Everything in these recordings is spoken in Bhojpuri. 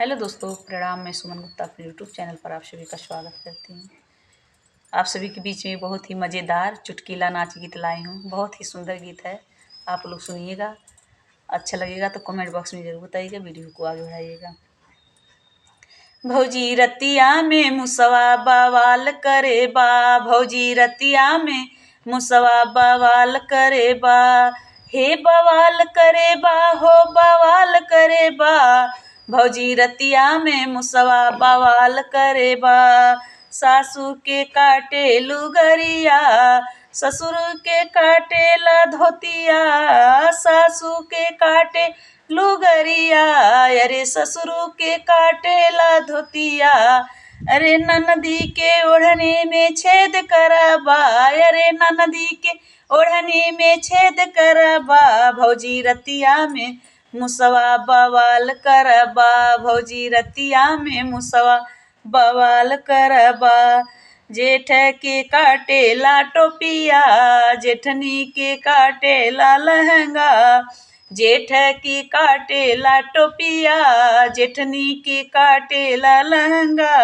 हेलो दोस्तों, प्रणाम। मैं सुमन गुप्ता अपने यूट्यूब चैनल पर आप सभी का स्वागत करती हूँ। आप सभी के बीच में बहुत ही मज़ेदार चुटकीला नाच गीत लाई हूँ। बहुत ही सुंदर गीत है, आप लोग सुनिएगा। अच्छा लगेगा तो कमेंट बॉक्स में ज़रूर बताइएगा, वीडियो को आगे बढ़ाइएगा। भौजी रतिया में मुसवा बवाल करे बा, भौजी रतिया में मुसवा बवाल करे बा, हे बवाल करे बा, हो बवाल करे बा, भौजी रतिया में मुसवा बवाल करे बा। सासू के काटे लुगरिया, ससुर के काटेला धोतिया, सासू के काटे लुगरिया, अरे ससुर के काटेला धोतिया, अरे ननदी के ओढ़ने में छेद करबा, अरे ननदी के ओढ़ने में छेद करबा, भौजी रतिया में मुसवा बवाल करबा, भौजी रतिया में मुसवा बवाल करबा। जेठ के काटेला टोपिया, जेठनी के काटेला लहंगा, जेठ की काटेला टोपिया, जेठनी के काटेला लहंगा,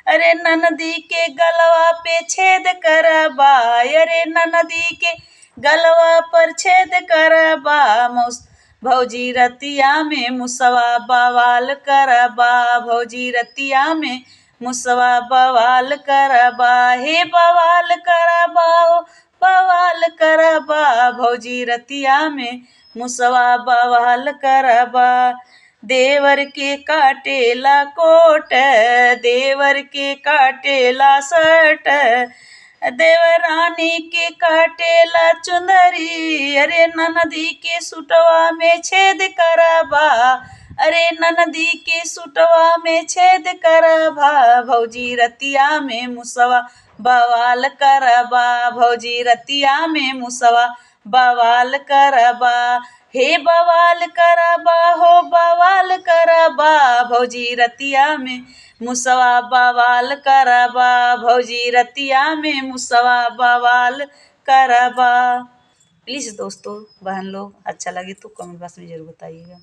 अरे ननदी के गलवा पे छेद करबा, अरे ननदी के गलवा पर छेद करबा, भौजी रतिया में मुसवा बवाल करबा, भौजी रतिया में मुसवा बवाल करबा, हे बवाल करबा, ओ बवाल करबा, भौजी रतिया में मुसवा बवाल करबा। देवर के काटेला कोट, देवर के काटेला शर्ट, देवरानी के काटेला चुंदरी, अरे ननदी के सुटवा में छेद करबा, अरे ननदी के सुटवा में छेद करबा, भौजी रतिया में मुसवा बवाल करबा, भौजी रतिया में मुसवा बवाल करबा, हे बवाल करबा, हो बवाल करबा, भौजी रतिया में मुसवा बवाल करबा, भौजी रतिया में मुसवा बवाल करबा। प्लीज़ दोस्तों, बहन लोग, अच्छा लगे तो कमेंट बॉक्स में ज़रूर बताइएगा।